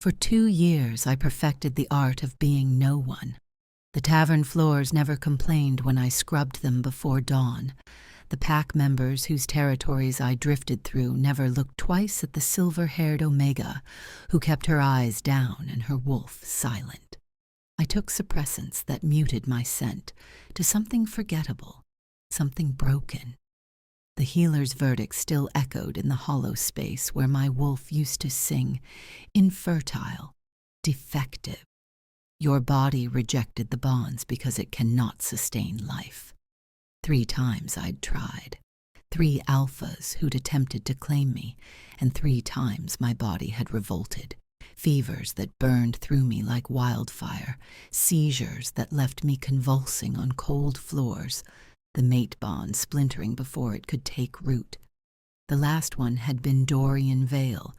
For 2 years I perfected the art of being no one. The tavern floors never complained when I scrubbed them before dawn. The pack members whose territories I drifted through never looked twice at the silver-haired Omega, who kept her eyes down and her wolf silent. I took suppressants that muted my scent to something forgettable, something broken. The healer's verdict still echoed in the hollow space where my wolf used to sing, infertile, defective. Your body rejected the bonds because it cannot sustain life. 3 times I'd tried. 3 alphas who'd attempted to claim me, and 3 times my body had revolted. Fevers that burned through me like wildfire, seizures that left me convulsing on cold floors, the mate bond splintering before it could take root. The last one had been Dorian Vale,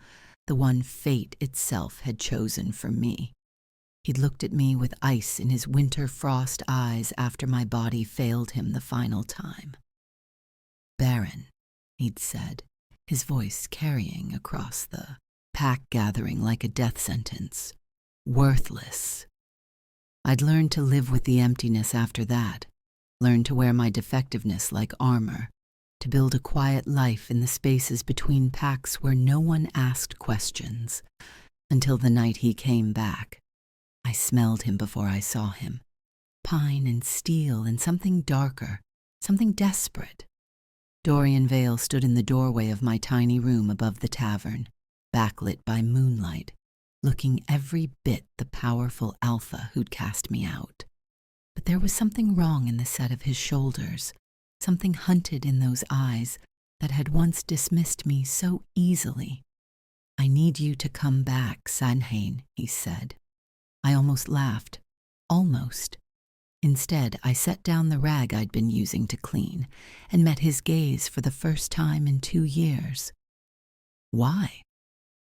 the one fate itself had chosen for me. He'd looked at me with ice in his winter frost eyes after my body failed him the final time. Baron, he'd said, his voice carrying across the pack gathering like a death sentence. Worthless. I'd learned to live with the emptiness after that. Learned to wear my defectiveness like armor, to build a quiet life in the spaces between packs where no one asked questions, until the night he came back. I smelled him before I saw him. Pine and steel and something darker, something desperate. Dorian Vale stood in the doorway of my tiny room above the tavern, backlit by moonlight, looking every bit the powerful alpha who'd cast me out. But there was something wrong in the set of his shoulders, something hunted in those eyes that had once dismissed me so easily. I need you to come back, Sanhain, he said. I almost laughed. Almost. Instead, I set down the rag I'd been using to clean and met his gaze for the first time in 2 years. Why?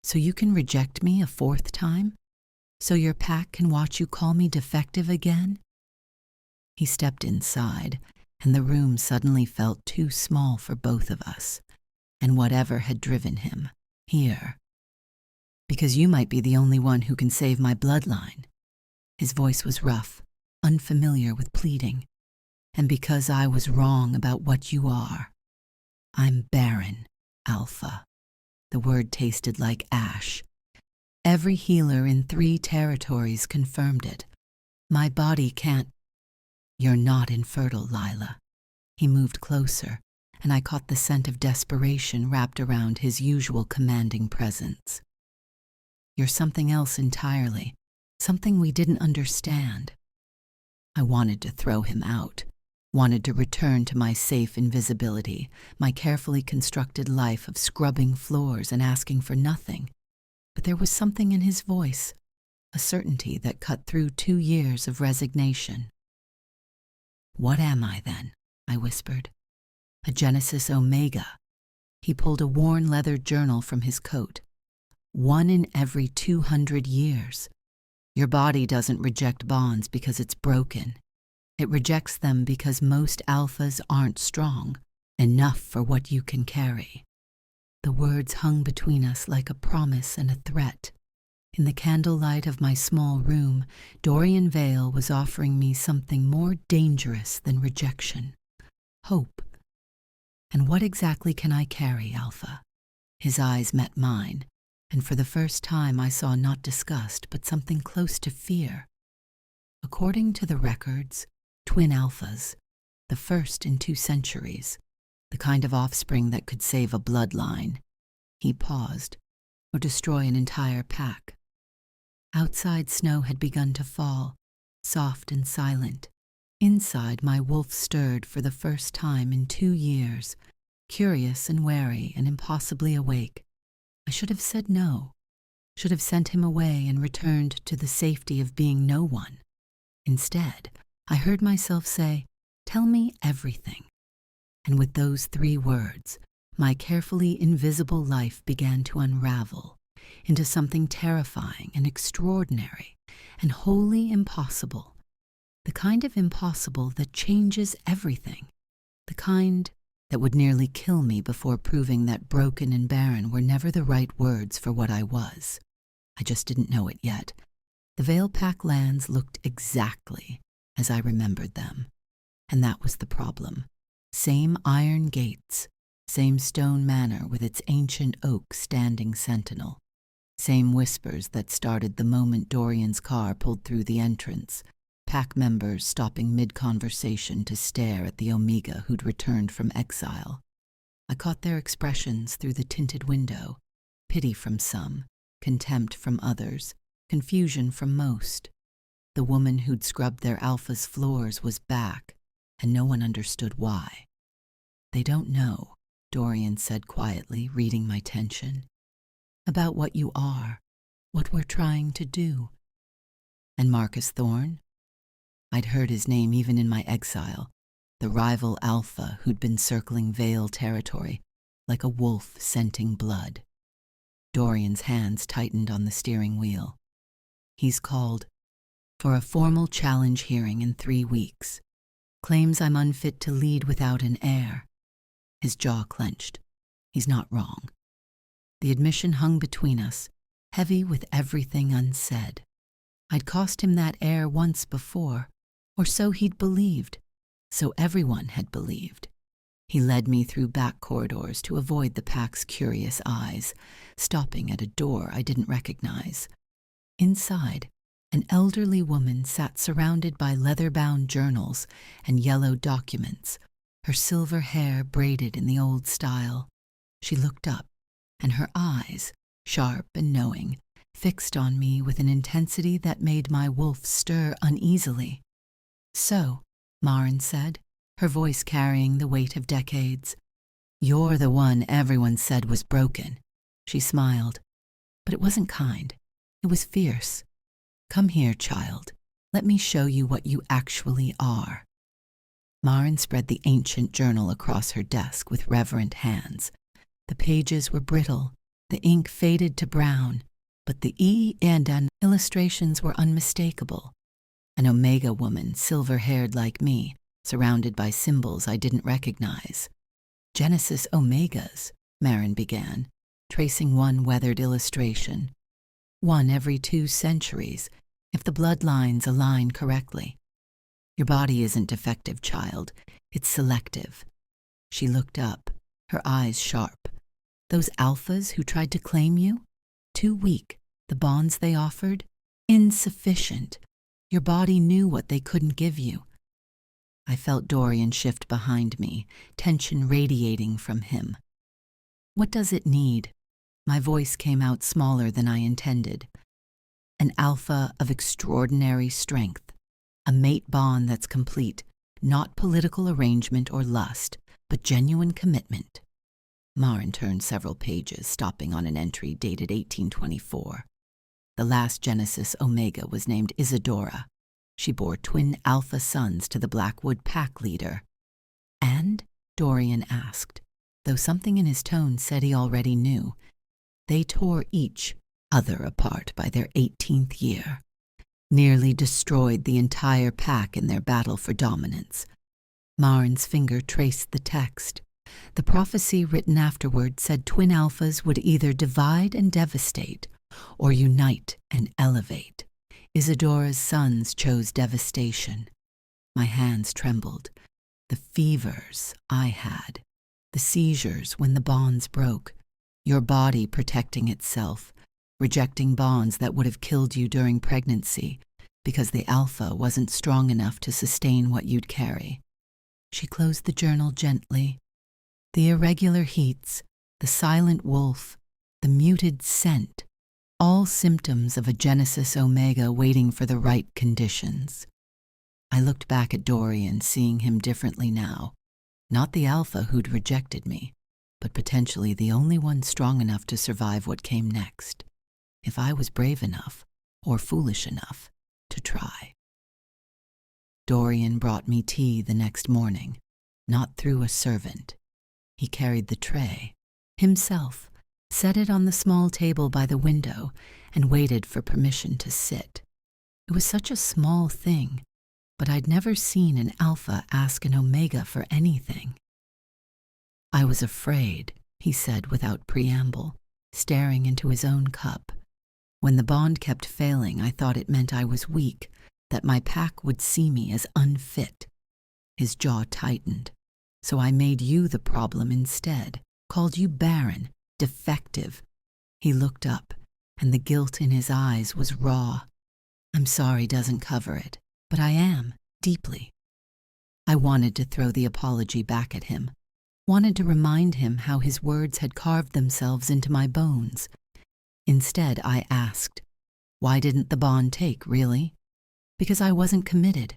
So you can reject me a 4th time? So your pack can watch you call me defective again? He stepped inside, and the room suddenly felt too small for both of us, and whatever had driven him, here. Because you might be the only one who can save my bloodline. His voice was rough, unfamiliar with pleading, and because I was wrong about what you are. I'm barren, Alpha. The word tasted like ash. Every healer in 3 territories confirmed it. My body can't. You're not infertile, Lila. He moved closer, and I caught the scent of desperation wrapped around his usual commanding presence. You're something else entirely, something we didn't understand. I wanted to throw him out, wanted to return to my safe invisibility, my carefully constructed life of scrubbing floors and asking for nothing. But there was something in his voice, a certainty that cut through 2 years of resignation. What am I, then? I whispered. A Genesis Omega. He pulled a worn leather journal from his coat. 1 in every 200 years. Your body doesn't reject bonds because it's broken. It rejects them because most alphas aren't strong, enough for what you can carry. The words hung between us like a promise and a threat. In the candlelight of my small room, Dorian Vale was offering me something more dangerous than rejection. Hope. And what exactly can I carry, Alpha? His eyes met mine, and for the first time I saw not disgust, but something close to fear. According to the records, twin alphas, the first in 2 centuries, the kind of offspring that could save a bloodline. He paused, or destroy an entire pack. Outside snow had begun to fall, soft and silent. Inside, my wolf stirred for the first time in 2 years, curious and wary and impossibly awake. I should have said no, should have sent him away and returned to the safety of being no one. Instead, I heard myself say, "Tell me everything." And with those 3 words, my carefully invisible life began to unravel into something terrifying and extraordinary and wholly impossible. The kind of impossible that changes everything. The kind that would nearly kill me before proving that broken and barren were never the right words for what I was. I just didn't know it yet. The Vale Pack lands looked exactly as I remembered them. And that was the problem. Same iron gates, same stone manor with its ancient oak standing sentinel, same whispers that started the moment Dorian's car pulled through the entrance, pack members stopping mid-conversation to stare at the Omega who'd returned from exile. I caught their expressions through the tinted window, pity from some, contempt from others, confusion from most. The woman who'd scrubbed their alpha's floors was back, and no one understood why. "They don't know," Dorian said quietly, reading my tension. "About what you are, what we're trying to do." And Marcus Thorne? I'd heard his name even in my exile, the rival alpha who'd been circling Vale territory like a wolf scenting blood. Dorian's hands tightened on the steering wheel. "He's called for a formal challenge hearing in 3 weeks. Claims I'm unfit to lead without an heir." His jaw clenched. He's not wrong. The admission hung between us, heavy with everything unsaid. I'd cost him that heir once before, or so he'd believed, so everyone had believed. He led me through back corridors to avoid the pack's curious eyes, stopping at a door I didn't recognize. Inside, an elderly woman sat surrounded by leather-bound journals and yellow documents, her silver hair braided in the old style. She looked up, and her eyes, sharp and knowing, fixed on me with an intensity that made my wolf stir uneasily. "So," Maren said, her voice carrying the weight of decades, "you're the one everyone said was broken." She smiled, but it wasn't kind. It was fierce. "Come here, child. Let me show you what you actually are." Maren spread the ancient journal across her desk with reverent hands. The pages were brittle, the ink faded to brown, but the E and N illustrations were unmistakable. An Omega woman, silver-haired like me, surrounded by symbols I didn't recognize. "Genesis Omegas," Maren began, tracing one weathered illustration. "One every 2 centuries, if the bloodlines align correctly. Your body isn't defective, child. It's selective." She looked up, her eyes sharp. "Those alphas who tried to claim you? Too weak. The bonds they offered? Insufficient. Your body knew what they couldn't give you." I felt Dorian shift behind me, tension radiating from him. "What does it need?" My voice came out smaller than I intended. "An alpha of extraordinary strength. A mate bond that's complete, not political arrangement or lust, but genuine commitment." Maren turned several pages, stopping on an entry dated 1824. The last Genesis Omega was named Isadora. She bore twin alpha sons to the Blackwood pack leader. "And?" Dorian asked, though something in his tone said he already knew. "They tore each other apart by their 18th year. Nearly destroyed the entire pack in their battle for dominance." Maren's finger traced the text. The prophecy written afterward said twin alphas would either divide and devastate, or unite and elevate. Isadora's sons chose devastation. My hands trembled. The fevers I had, the seizures when the bonds broke, your body protecting itself, rejecting bonds that would have killed you during pregnancy because the alpha wasn't strong enough to sustain what you'd carry. She closed the journal gently. The irregular heats, the silent wolf, the muted scent, all symptoms of a Genesis Omega waiting for the right conditions. I looked back at Dorian, seeing him differently now. Not the alpha who'd rejected me, but potentially the only one strong enough to survive what came next, if I was brave enough, or foolish enough, to try. Dorian brought me tea the next morning, not through a servant. He carried the tray, himself, set it on the small table by the window, and waited for permission to sit. It was such a small thing, but I'd never seen an alpha ask an omega for anything. "I was afraid," he said without preamble, staring into his own cup. When the bond kept failing, I thought it meant I was weak, that my pack would see me as unfit. His jaw tightened. So I made you the problem instead, called you barren, defective. He looked up, and the guilt in his eyes was raw. I'm sorry doesn't cover it, but I am, deeply. I wanted to throw the apology back at him, wanted to remind him how his words had carved themselves into my bones. Instead, I asked, why didn't the bond take, really? Because I wasn't committed.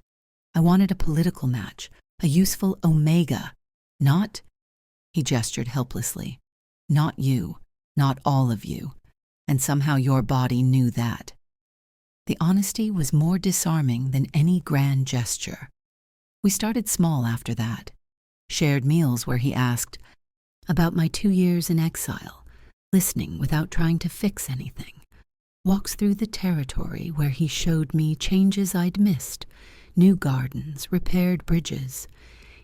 I wanted a political match, a useful omega, not, he gestured helplessly, not you, not all of you, and somehow your body knew that. The honesty was more disarming than any grand gesture. We started small after that, shared meals where he asked about my 2 years in exile, listening without trying to fix anything. Walks through the territory where he showed me changes I'd missed, new gardens, repaired bridges.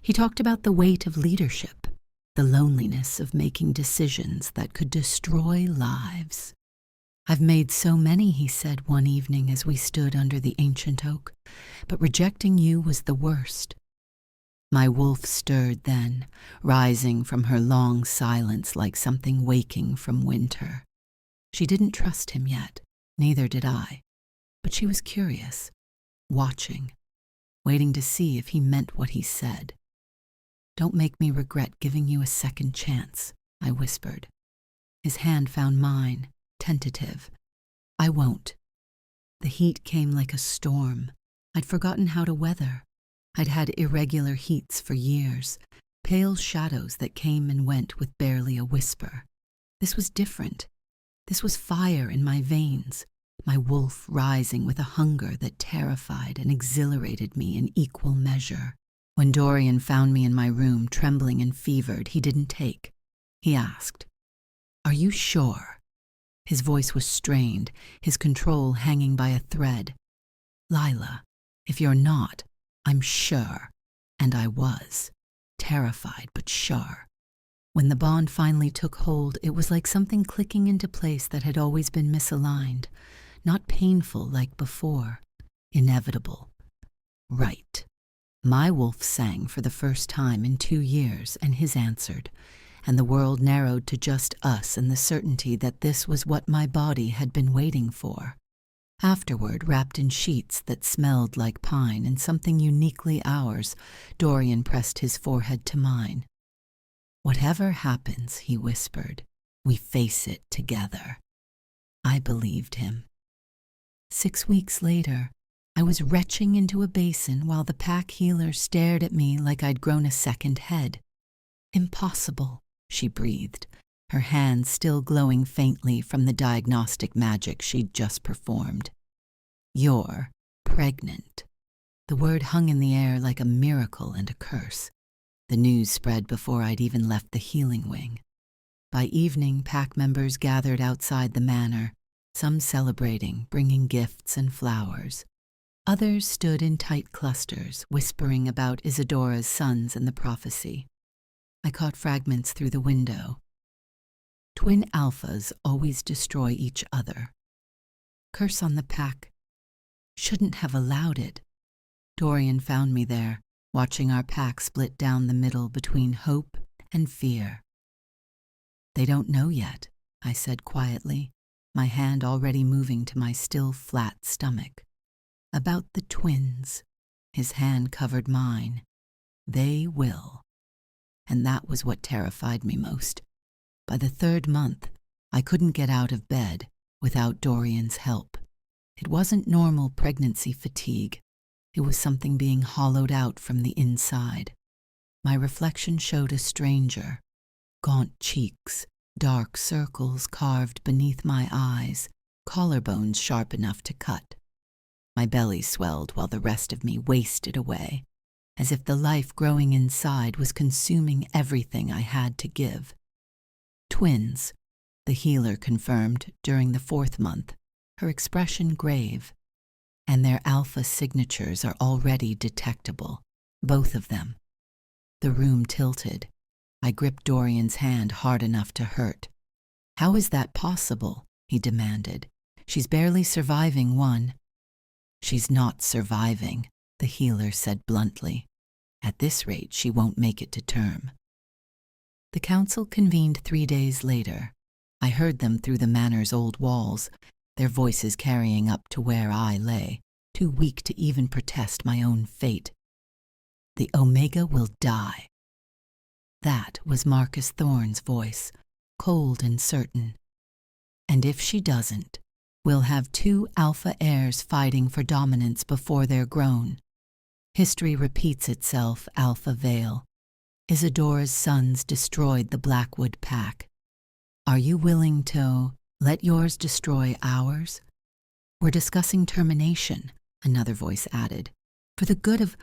He talked about the weight of leadership, the loneliness of making decisions that could destroy lives. I've made so many, he said one evening as we stood under the ancient oak, but rejecting you was the worst. My wolf stirred then, rising from her long silence like something waking from winter. She didn't trust him yet, neither did I, but she was curious, watching, waiting to see if he meant what he said. Don't make me regret giving you a second chance, I whispered. His hand found mine, tentative. I won't. The heat came like a storm. I'd forgotten how to weather. I'd had irregular heats for years, pale shadows that came and went with barely a whisper. This was different. This was fire in my veins, my wolf rising with a hunger that terrified and exhilarated me in equal measure. When Dorian found me in my room, trembling and fevered, he didn't take. He asked, "Are you sure?" His voice was strained, his control hanging by a thread. "Lila, if you're not, I'm sure." And I was, terrified but sure. When the bond finally took hold, it was like something clicking into place that had always been misaligned, not painful like before, inevitable. Right. My wolf sang for the first time in 2 years, and his answered, and the world narrowed to just us and the certainty that this was what my body had been waiting for. Afterward, wrapped in sheets that smelled like pine and something uniquely ours, Dorian pressed his forehead to mine. "Whatever happens," he whispered, "we face it together." I believed him. 6 weeks later, I was retching into a basin while the pack healer stared at me like I'd grown a second head. "Impossible," she breathed, her hands still glowing faintly from the diagnostic magic she'd just performed. "You're pregnant." The word hung in the air like a miracle and a curse. The news spread before I'd even left the healing wing. By evening, pack members gathered outside the manor, some celebrating, bringing gifts and flowers. Others stood in tight clusters, whispering about Isadora's sons and the prophecy. I caught fragments through the window. Twin alphas always destroy each other. Curse on the pack. Shouldn't have allowed it. Dorian found me there, watching our pack split down the middle between hope and fear. "They don't know yet," I said quietly, my hand already moving to my still flat stomach. "About the twins." His hand covered mine. "They will." And that was what terrified me most. By the 3rd month, I couldn't get out of bed without Dorian's help. It wasn't normal pregnancy fatigue. It was something being hollowed out from the inside. My reflection showed a stranger. Gaunt cheeks, dark circles carved beneath my eyes, collarbones sharp enough to cut. My belly swelled while the rest of me wasted away, as if the life growing inside was consuming everything I had to give. "Twins," the healer confirmed during the 4th month, her expression grave. "And their alpha signatures are already detectable, both of them." The room tilted. I gripped Dorian's hand hard enough to hurt. "How is that possible?" he demanded, She's barely surviving one. She's not surviving, the healer said bluntly. At this rate, she won't make it to term. The council convened 3 days later. I heard them through the manor's old walls, their voices carrying up to where I lay, too weak to even protest my own fate. The Omega will die. That was Marcus Thorne's voice, cold and certain. And if she doesn't, we'll have 2 alpha heirs fighting for dominance before they're grown. History repeats itself, Alpha Vale. Isadora's sons destroyed the Blackwood Pack. Are you willing to let yours destroy ours? We're discussing termination, another voice added. For the good of...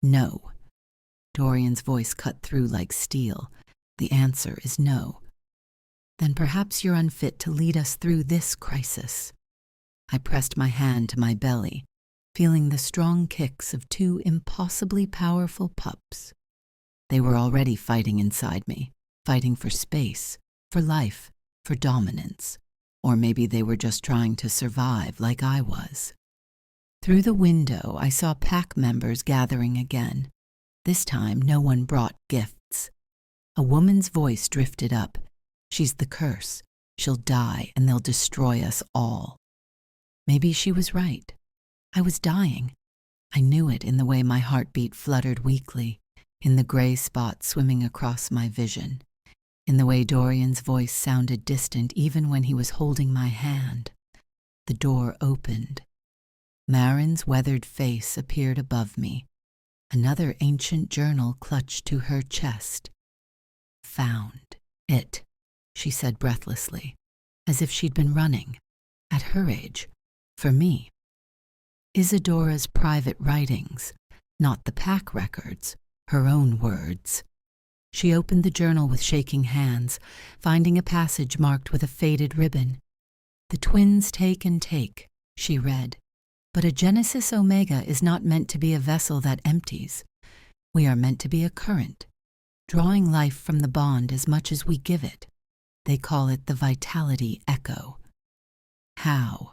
No. Dorian's voice cut through like steel. The answer is no. Then perhaps you're unfit to lead us through this crisis. I pressed my hand to my belly, feeling the strong kicks of 2 impossibly powerful pups. They were already fighting inside me, fighting for space, for life, for dominance. Or maybe they were just trying to survive like I was. Through the window, I saw pack members gathering again. This time, no one brought gifts. A woman's voice drifted up. She's the curse. She'll die, and they'll destroy us all. Maybe she was right. I was dying. I knew it in the way my heartbeat fluttered weakly, in the gray spot swimming across my vision, in the way Dorian's voice sounded distant even when he was holding my hand. The door opened. Marin's weathered face appeared above me. Another ancient journal clutched to her chest. Found it, she said breathlessly, as if she'd been running, at her age, for me. Isadora's private writings, not the pack records, her own words. She opened the journal with shaking hands, finding a passage marked with a faded ribbon. The twins take and take, she read. But a Genesis Omega is not meant to be a vessel that empties. We are meant to be a current, drawing life from the bond as much as we give it. They call it the vitality echo. How?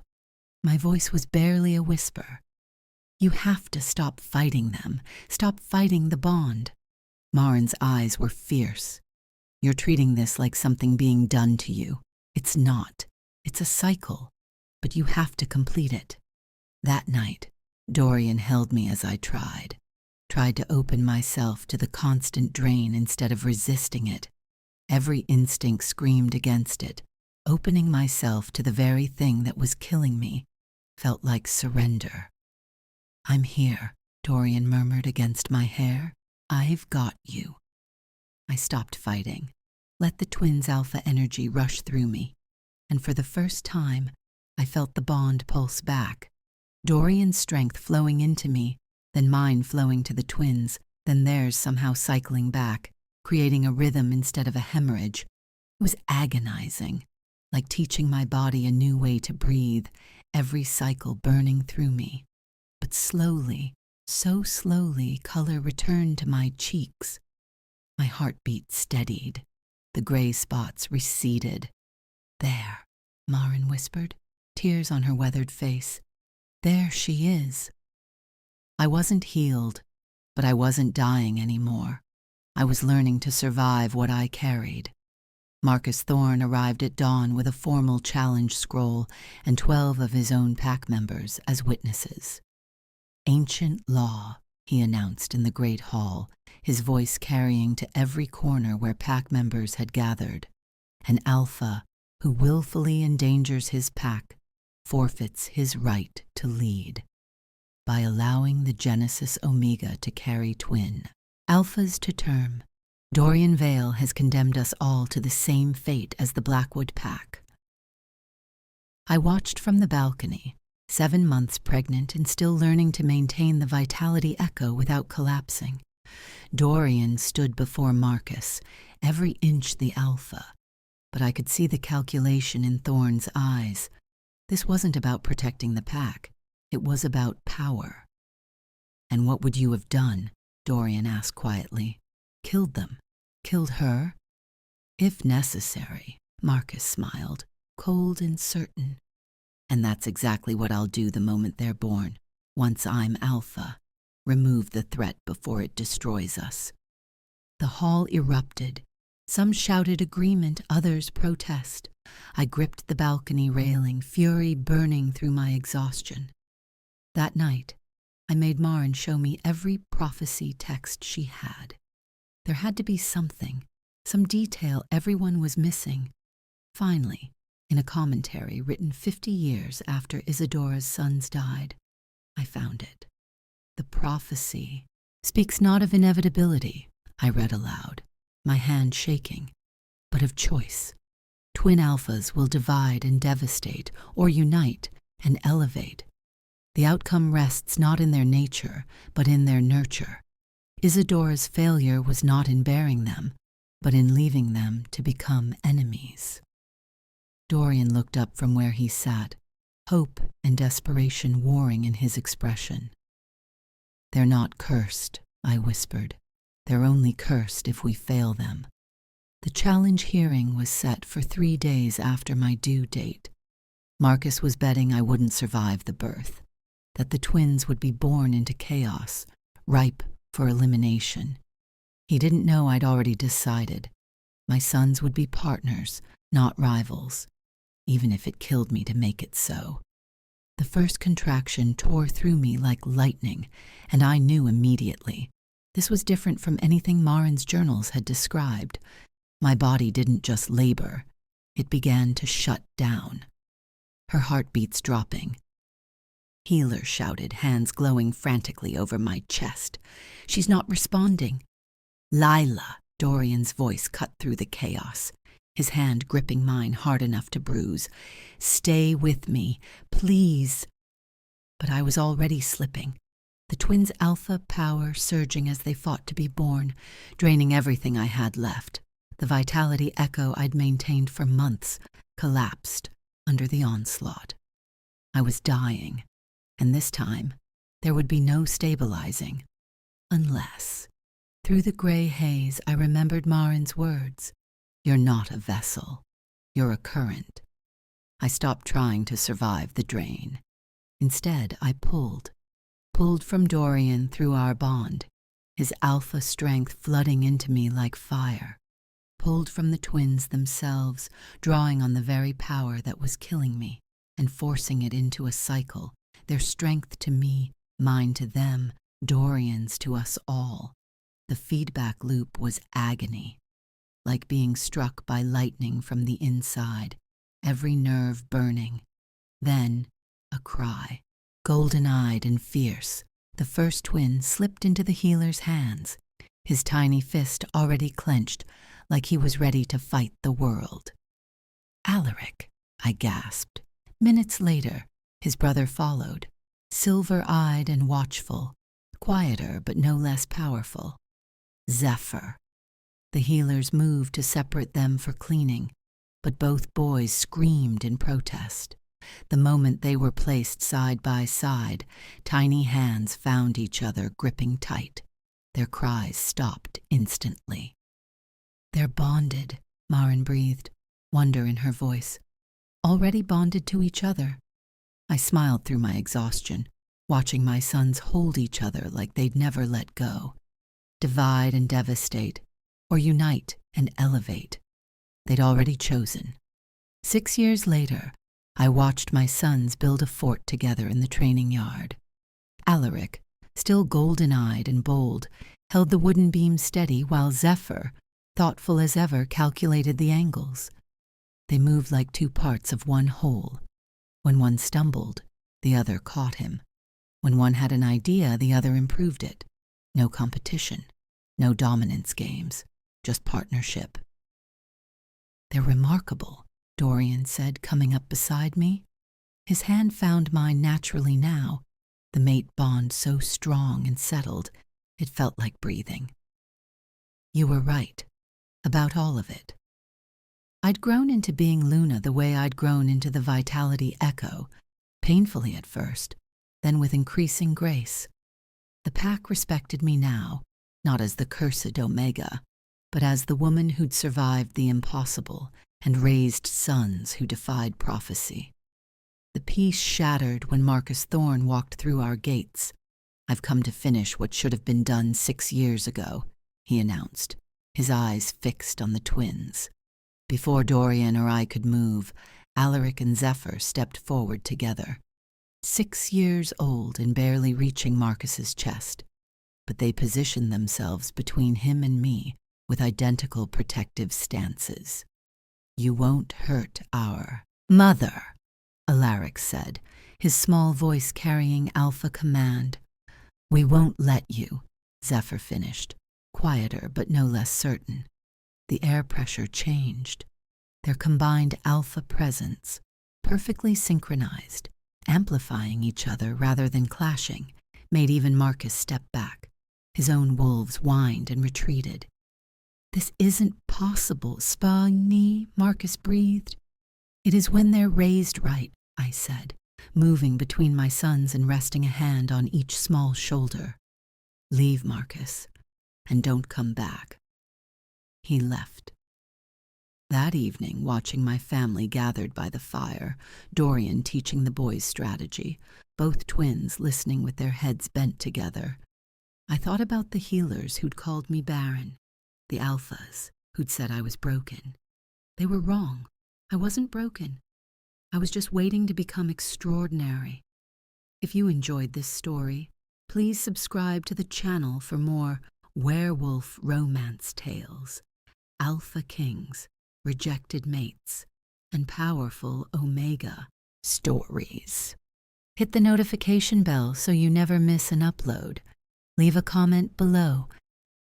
My voice was barely a whisper. You have to stop fighting them. Stop fighting the bond. Marin's eyes were fierce. You're treating this like something being done to you. It's not. It's a cycle. But you have to complete it. That night, Dorian held me as I tried to open myself to the constant drain instead of resisting it. Every instinct screamed against it. Opening myself to the very thing that was killing me felt like surrender. I'm here, Dorian murmured against my hair. I've got you. I stopped fighting, let the twins' alpha energy rush through me, and for the first time, I felt the bond pulse back. Dorian's strength flowing into me, then mine flowing to the twins, then theirs somehow cycling back, creating a rhythm instead of a hemorrhage. It was agonizing, like teaching my body a new way to breathe, every cycle burning through me. But slowly, so slowly, color returned to my cheeks. My heartbeat steadied. The gray spots receded. There, Marin whispered, tears on her weathered face. There she is. I wasn't healed, but I wasn't dying anymore. I was learning to survive what I carried. Marcus Thorne arrived at dawn with a formal challenge scroll and 12 of his own pack members as witnesses. Ancient law, he announced in the great hall, his voice carrying to every corner where pack members had gathered. An alpha who willfully endangers his pack forfeits his right to lead by allowing the Genesis Omega to carry twin alphas to term. Dorian Vale has condemned us all to the same fate as the Blackwood Pack. I watched from the balcony, 7 months pregnant and still learning to maintain the vitality echo without collapsing. Dorian stood before Marcus, every inch the alpha, but I could see the calculation in Thorne's eyes. This wasn't about protecting the pack. It was about power. And what would you have done? Dorian asked quietly. Killed them? Killed her? If necessary, Marcus smiled, cold and certain. And that's exactly what I'll do the moment they're born. Once I'm alpha, remove the threat before it destroys us. The hall erupted. Some shouted agreement, others protest. I gripped the balcony railing, fury burning through my exhaustion. That night, I made Marin show me every prophecy text she had. There had to be something, some detail everyone was missing. Finally, in a commentary written 50 years after Isadora's sons died, I found it. The prophecy speaks not of inevitability, I read aloud, my hand shaking, but of choice. Twin alphas will divide and devastate, or unite and elevate. The outcome rests not in their nature, but in their nurture. Isadora's failure was not in bearing them, but in leaving them to become enemies. Dorian looked up from where he sat, hope and desperation warring in his expression. "They're not cursed," I whispered. "They're only cursed if we fail them." The challenge hearing was set for 3 days after my due date. Marcus was betting I wouldn't survive the birth, that the twins would be born into chaos, ripe for elimination. He didn't know I'd already decided. My sons would be partners, not rivals, even if it killed me to make it so. The first contraction tore through me like lightning, and I knew immediately. This was different from anything Marin's journals had described. My body didn't just labor, it began to shut down. Her heartbeats dropping. "Healer," shouted, hands glowing frantically over my chest. "She's not responding." "Lila," Dorian's voice cut through the chaos, his hand gripping mine hard enough to bruise. "Stay with me, please." But I was already slipping. The twins' alpha power surging as they fought to be born, draining everything I had left. The vitality echo I'd maintained for months collapsed under the onslaught. I was dying, and this time there would be no stabilizing. Unless, through the gray haze, I remembered Marin's words. "You're not a vessel. You're a current." I stopped trying to survive the drain. Instead, I pulled from Dorian through our bond, his alpha strength flooding into me like fire. Pulled from the twins themselves, drawing on the very power that was killing me and forcing it into a cycle, their strength to me, mine to them, Dorian's to us all. The feedback loop was agony, like being struck by lightning from the inside, every nerve burning. Then, a cry, golden-eyed and fierce. The first twin slipped into the healer's hands, his tiny fist already clenched, like he was ready to fight the world. "Alaric," I gasped. Minutes later, his brother followed, silver-eyed and watchful, quieter but no less powerful. "Zephyr." The healers moved to separate them for cleaning, but both boys screamed in protest. The moment they were placed side by side, tiny hands found each other gripping tight. Their cries stopped instantly. "They're bonded," Marin breathed, wonder in her voice. "Already bonded to each other." I smiled through my exhaustion, watching my sons hold each other like they'd never let go. Divide and devastate, or unite and elevate. They'd already chosen. 6 years later, I watched my sons build a fort together in the training yard. Alaric, still golden-eyed and bold, held the wooden beam steady while Zephyr, thoughtful as ever, calculated the angles. They moved like two parts of one whole. When one stumbled, the other caught him. When one had an idea, the other improved it. No competition, no dominance games, just partnership. "They're remarkable," Dorian said, coming up beside me. His hand found mine naturally now, the mate bond so strong and settled, it felt like breathing. "You were right, about all of it." I'd grown into being Luna the way I'd grown into the vitality echo, painfully at first, then with increasing grace. The pack respected me now, not as the cursed Omega, but as the woman who'd survived the impossible and raised sons who defied prophecy. The peace shattered when Marcus Thorne walked through our gates. "I've come to finish what should have been done 6 years ago," he announced, his eyes fixed on the twins. Before Dorian or I could move, Alaric and Zephyr stepped forward together. 6 years old and barely reaching Marcus's chest, but they positioned themselves between him and me with identical protective stances. "You won't hurt our mother," Alaric said, his small voice carrying alpha command. "We won't let you," Zephyr finished, quieter but no less certain. The air pressure changed. Their combined alpha presence, perfectly synchronized, amplifying each other rather than clashing, made even Marcus step back. His own wolves whined and retreated. "This isn't possible, Spagni," Marcus breathed. "It is when they're raised right," I said, moving between my sons and resting a hand on each small shoulder. "Leave, Marcus, and don't come back." He left. That evening, watching my family gathered by the fire, Dorian teaching the boys strategy, both twins listening with their heads bent together, I thought about the healers who'd called me barren, the alphas who'd said I was broken. They were wrong. I wasn't broken. I was just waiting to become extraordinary. If you enjoyed this story, please subscribe to the channel for more werewolf romance tales, alpha kings, rejected mates, and powerful Omega stories. Hit the notification bell so you never miss an upload. Leave a comment below